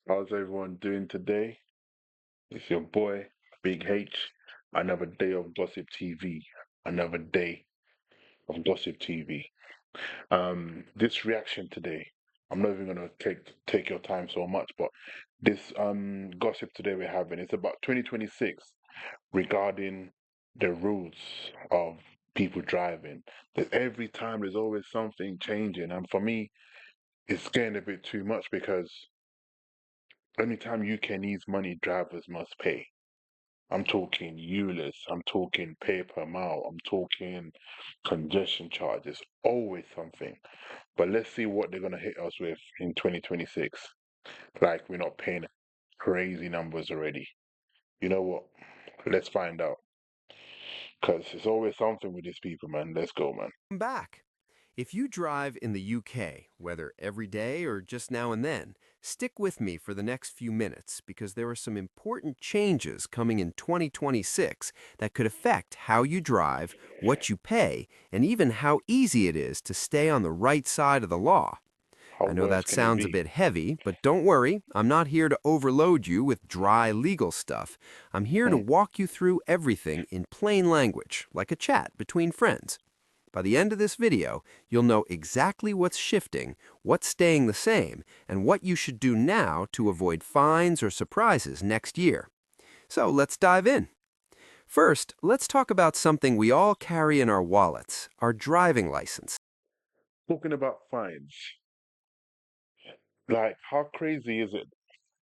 How's everyone doing today? It's your boy, Big H. Another day of Gossip TV. Another day of Gossip TV. This reaction today, I'm not even gonna take your time so much, but this gossip today we're having it's about 2026 regarding the rules of people driving. That every time there's always something changing, and for me, it's getting a bit too much because anytime UK needs money, drivers must pay. I'm talking ULIS, I'm talking pay per mile, I'm talking congestion charges, always something. But let's see what they're gonna hit us with in 2026. Like we're not paying crazy numbers already. You know what? Let's find out. Cause it's always something with these people, man. Let's go, man. Back. If you drive in the UK, whether every day or just now and then, stick with me for the next few minutes because there are some important changes coming in 2026 that could affect how you drive, what you pay, and even how easy it is to stay on the right side of the law. How I know worse that can it sounds a be? bit heavy, but don't worry, I'm not here to overload you with dry legal stuff. I'm here to Hmm. walk you through everything in plain language, like a chat between friends. By the end of this video, you'll know exactly what's shifting, what's staying the same, and what you should do now to avoid fines or surprises next year. So let's dive in. First, let's talk about something we all carry in our wallets, our driving license. Talking about fines, like how crazy is it?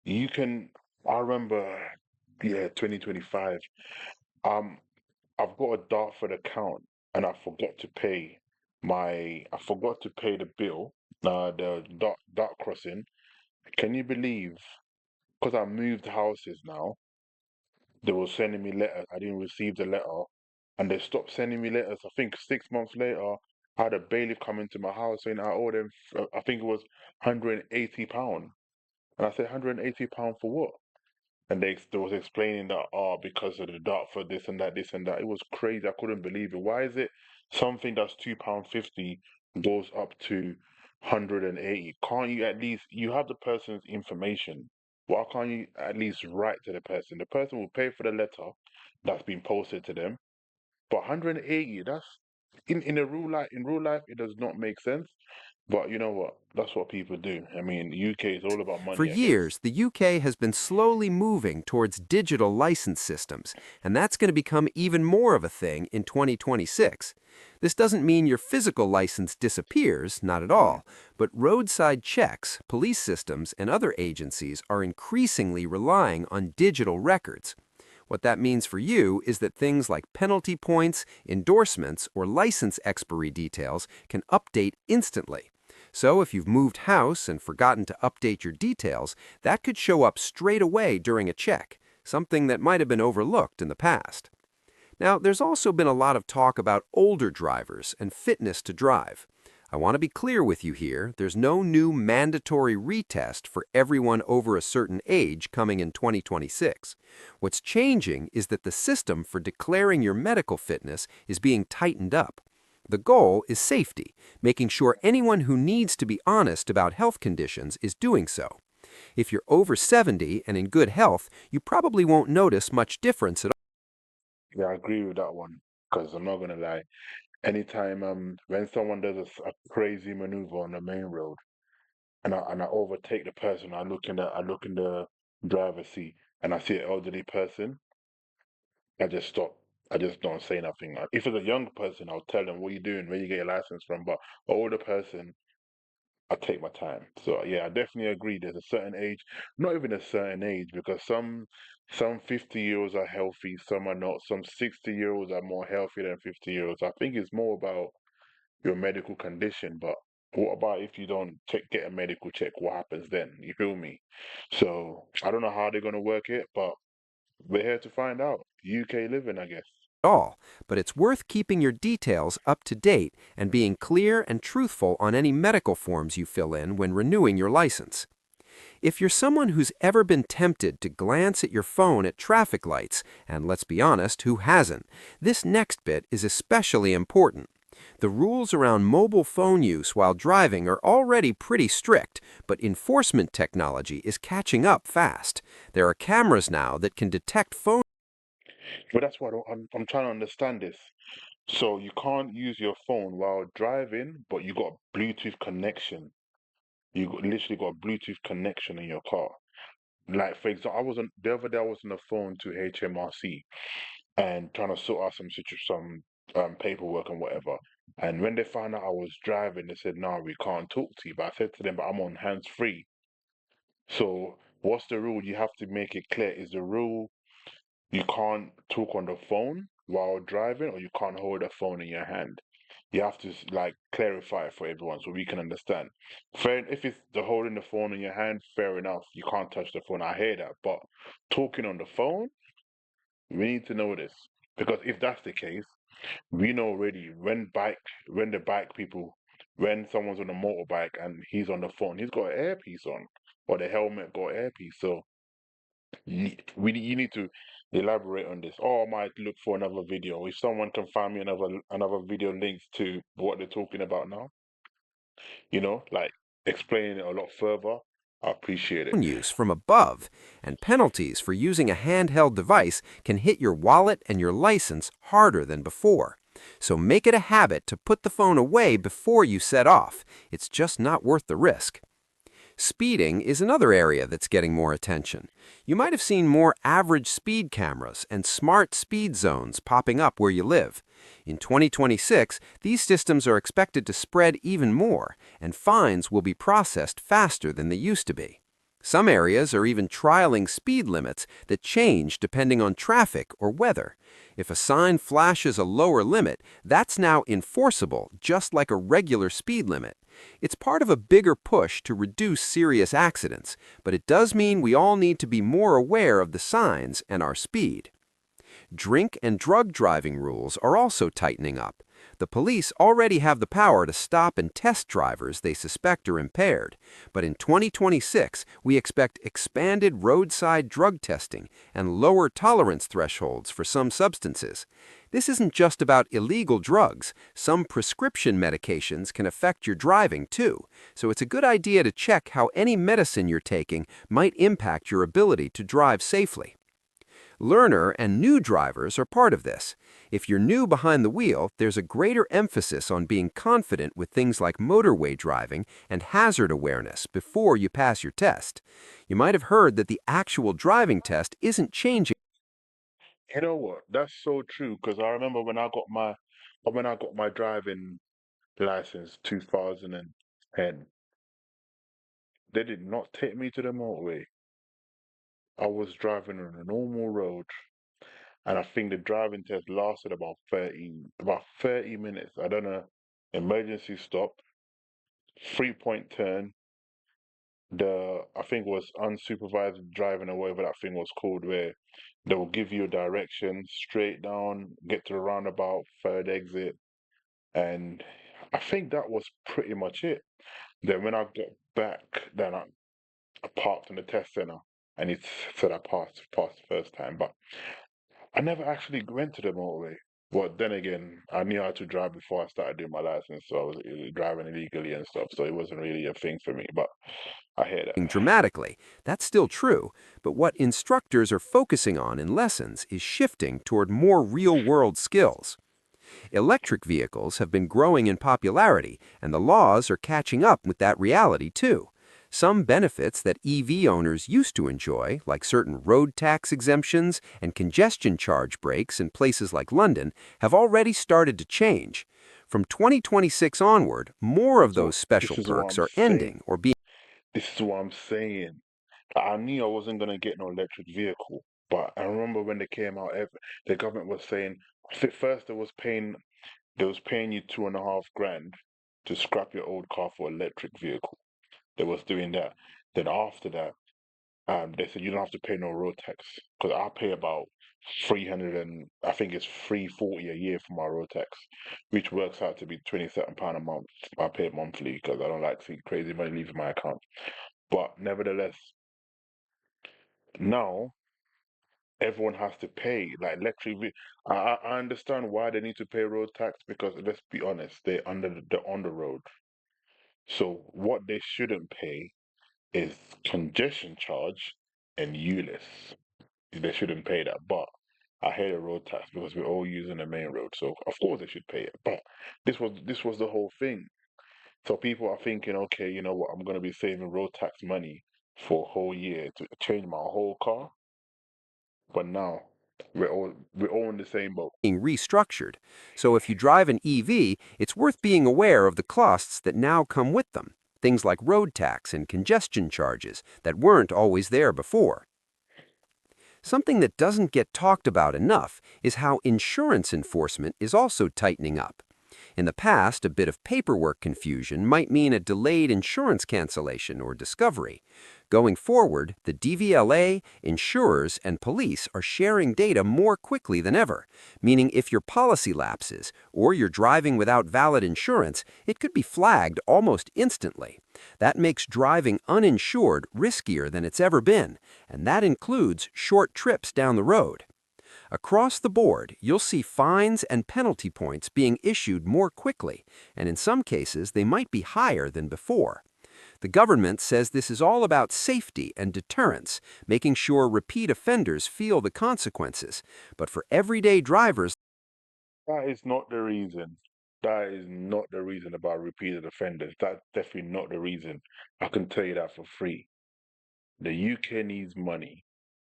You can, I remember, yeah, 2025. Um, I've got a Dartford account and I forgot to pay the bill, the dart crossing. Can you believe? Because I moved houses now, they were sending me letters. I didn't receive the letter, and they stopped sending me letters. I think 6 months later, I had a bailiff come into my house saying I owed him, I think it was £180. And I said, £180 for what? And they was explaining that because of the Dartford this and that. It was crazy. I couldn't believe it. Why is it something that's £2.50 goes up to 180? Can't you at least you have the person's information? Why can't you at least write to the person? The person will pay for the letter that's been posted to them. But 180, that's in a real life it does not make sense. But you know what? That's what people do. I mean, UK is all about For money, I guess. years, the UK has been slowly moving towards digital license systems, and that's going to become even more of a thing in 2026. This doesn't mean your physical license disappears, not at Hmm. all, but roadside checks, police systems, and other agencies are increasingly relying on digital records. What that means for you is that things like penalty points, endorsements, or license expiry details can update instantly. So if you've moved house and forgotten to update your details, that could show up straight away during a check, something that might have been overlooked in the past. Now, there's also been a lot of talk about older drivers and fitness to drive. I want to be clear with you here, there's no new mandatory retest for everyone over a certain age coming in 2026. What's changing is that the system for declaring your medical fitness is being tightened up. The goal is safety, making sure anyone who needs to be honest about health conditions is doing so. If you're over 70 and in good health, you probably won't notice much difference at all. Yeah, I agree with that one. Because I'm not gonna lie. Anytime when someone does a crazy maneuver on the main road and I overtake the person, I look in the driver's seat and I see an elderly person, I just stop. I just don't say nothing. If it's a young person, I'll tell them what you doing, where you get your license from. But an older person, I take my time. So yeah, I definitely agree. There's a certain age, not even a certain age, because some 50-year-olds are healthy, some are not. Some 60-year-olds are more healthy than 50-year-olds. I think it's more about your medical condition. But what about if you don't get a medical check? What happens then? You feel me? So I don't know how they're gonna work it, but we're here to find out. UK living, I guess. All, but it's worth keeping your details up to date and being clear and truthful on any medical forms you fill in when renewing your license. If you're someone who's ever been tempted to glance at your phone at traffic lights, and let's be honest, who hasn't, this next bit is especially important. The rules around mobile phone use while driving are already pretty strict, but enforcement technology is catching up fast. There are cameras now that can detect phone. But that's what I'm trying to understand this. So you can't use your phone while driving, but you got a Bluetooth connection. Literally got a Bluetooth connection in your car. Like for example, the other day I was on the phone to HMRC and trying to sort out some paperwork and whatever. And when they found out I was driving, they said, "No, we can't talk to you." But I said to them, "But I'm on hands free." So what's the rule? You have to make it clear. Is the rule you can't talk on the phone while driving, or you can't hold a phone in your hand? You have to like clarify it for everyone so we can understand. Fair, if it's the holding the phone in your hand, fair enough. You can't touch the phone. I hear that, but talking on the phone, we need to know this because if that's the case, we know already when the bike people, when someone's on a motorbike and he's on the phone, he's got an earpiece on, or the helmet got earpiece. So you need to elaborate on this. Or I might look for another video. If someone can find me another video links to what they're talking about now, like explaining it a lot further, I appreciate it. Use from above, and penalties for using a handheld device can hit your wallet and your license harder than before. So make it a habit to put the phone away before you set off. It's just not worth the risk. Speeding is another area that's getting more attention. You might have seen more average speed cameras and smart speed zones popping up where you live. In 2026, these systems are expected to spread even more, and fines will be processed faster than they used to be. Some areas are even trialing speed limits that change depending on traffic or weather. If a sign flashes a lower limit, that's now enforceable, just like a regular speed limit. It's part of a bigger push to reduce serious accidents, but it does mean we all need to be more aware of the signs and our speed. Drink and drug driving rules are also tightening up. The police already have the power to stop and test drivers they suspect are impaired, but in 2026, we expect expanded roadside drug testing and lower tolerance thresholds for some substances. This isn't just about illegal drugs. Some prescription medications can affect your driving too, so it's a good idea to check how any medicine you're taking might impact your ability to drive safely. Learner and new drivers are part of this. If you're new behind the wheel, there's a greater emphasis on being confident with things like motorway driving and hazard awareness before you pass your test. You might have heard that the actual driving test isn't changing. You know what? That's so true because I remember when I got my driving license 2010, they did not take me to the motorway. I was driving on a normal road, and I think the driving test lasted about 30 minutes. I don't know. Emergency stop, 3 point turn. I think it was unsupervised driving or whatever that thing was called, where they will give you a direction straight down, get to the roundabout, third exit, and I think that was pretty much it. Then when I got back, I parked in the test center, and it said I passed the first time, but I never actually went to the motorway. But then again, I knew how to drive before I started doing my license, so I was driving illegally and stuff, so it wasn't really a thing for me. But I hear that. Dramatically. That's still true, but what instructors are focusing on in lessons is shifting toward more real-world skills. Electric vehicles have been growing in popularity, and the laws are catching up with that reality too. Some benefits that EV owners used to enjoy, like certain road tax exemptions and congestion charge breaks in places like London, have already started to change. From 2026 onward, more of So those special this is what perks I'm are saying. ending or being. This is what I'm saying. I knew I wasn't gonna get no electric vehicle, but I remember when they came out, the government was saying, first they was paying you 2.5 grand to scrap your old car for electric vehicle. They was doing that. Then after that, they said you don't have to pay no road tax because I pay about 300 and I think it's 340 a year for my road tax, which works out to be £27 a month. I pay it monthly because I don't like seeing crazy money leaving my account. But nevertheless, now everyone has to pay. Like I understand why they need to pay road tax because let's be honest, they're on the road. So what they shouldn't pay is congestion charge and ULIS. They shouldn't pay that, but I hate a road tax because we're all using the main road, so of course they should pay it. But this was the whole thing. So people are thinking, okay, you know what, I'm gonna be saving road tax money for a whole year to change my whole car, but now we're all in the same boat. being restructured. So if you drive an EV, it's worth being aware of the costs that now come with them. Things like road tax and congestion charges that weren't always there before. Something that doesn't get talked about enough is how insurance enforcement is also tightening up. In the past, a bit of paperwork confusion might mean a delayed insurance cancellation or discovery. Going forward, the DVLA, insurers, and police are sharing data more quickly than ever, meaning if your policy lapses or you're driving without valid insurance, it could be flagged almost instantly. That makes driving uninsured riskier than it's ever been, and that includes short trips down the road. Across the board, you'll see fines and penalty points being issued more quickly, and in some cases, they might be higher than before. The government says this is all about safety and deterrence, making sure repeat offenders feel the consequences. But for everyday drivers, That is not the reason. That is not the reason about repeated offenders. That's definitely not the reason. I can tell you that for free. The UK needs money,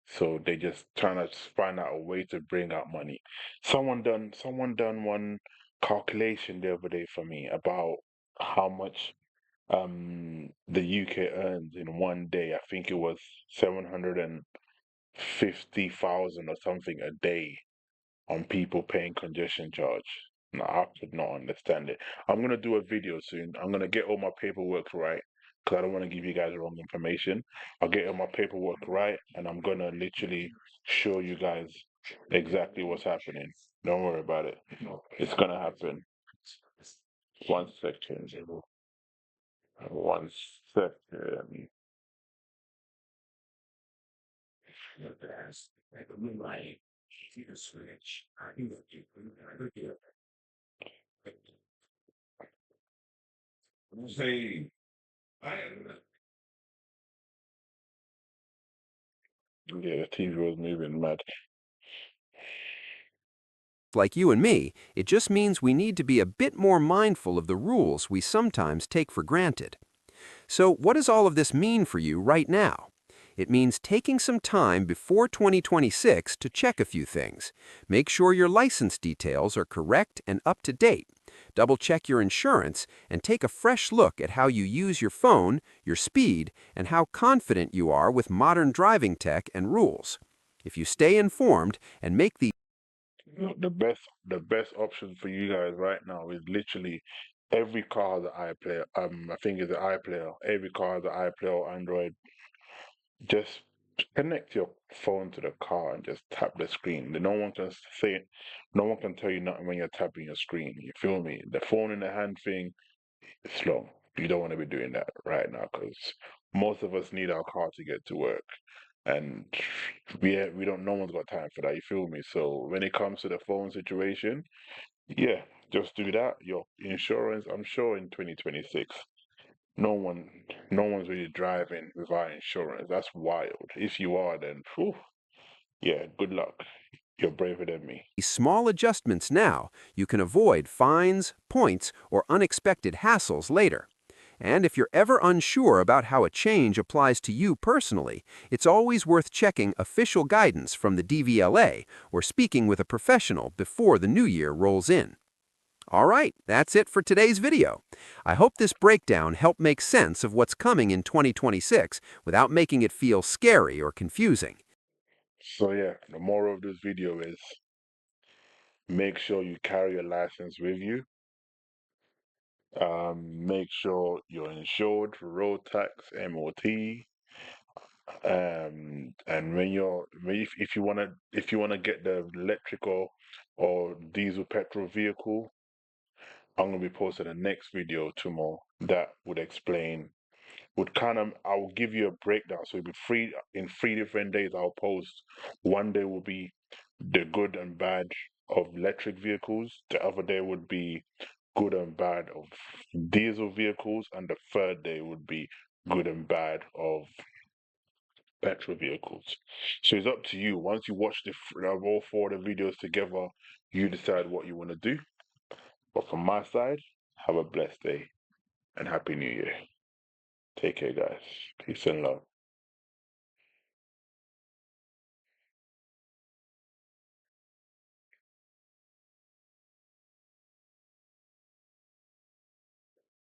so they just trying to find out a way to bring out money. Someone done one calculation the other day for me about how much the UK earns in one day. I think it was 750,000 or something a day on people paying congestion charge. No, I could not understand it. I'm gonna do a video soon. I'm gonna get all my paperwork right because I don't want to give you guys wrong information. I'll get all my paperwork right, and I'm gonna literally show you guys exactly what's happening. Don't worry about it. It's gonna happen. 1 second. 1 second. Yeah, the TV was moving mad. like you and me, it just means we need to be a bit more mindful of the rules we sometimes take for granted. So, what does all of this mean for you right now? It means taking some time before 2026 to check a few things. Make sure your license details are correct and up to date. Double check your insurance and take a fresh look at how you use your phone, your speed, and how confident you are with modern driving tech and rules. If you stay informed and make the The best option for you guys right now is literally every car has an iPlayer. I think it's an iPlayer. Every car has an iPlayer or Android. Just connect your phone to the car and just tap the screen. No one can say it. No one can tell you nothing when you're tapping your screen. You feel me? The phone in the hand thing is slow. You don't want to be doing that right now because most of us need our car to get to work. And we don't. No one's got time for that. You feel me? So when it comes to the phone situation, yeah, just do that. Your insurance, I'm sure in 2026, no one, no one's really driving without insurance. That's wild. If you are, then, whew, yeah, good luck. You're braver than me. small adjustments now, you can avoid fines, points, or unexpected hassles later. And if you're ever unsure about how a change applies to you personally, it's always worth checking official guidance from the DVLA or speaking with a professional before the new year rolls in. All right, that's it for today's video. I hope this breakdown helped make sense of what's coming in 2026 without making it feel scary or confusing. So yeah, the moral of this video is make sure you carry your license with you. Make sure you're insured for road tax, MOT. And if you wanna get the electrical or diesel petrol vehicle, I'm gonna be posting the next video tomorrow that would explain would kind of I will give you a breakdown. So it'll be three different days. I'll post. One day will be the good and bad of electric vehicles. The other day would be good and bad of diesel vehicles, and the third day would be good and bad of petrol vehicles. So it's up to you. Once you watch all four of the videos together, you decide what you want to do. But from my side, have a blessed day and Happy New Year. Take care, guys. Peace and love.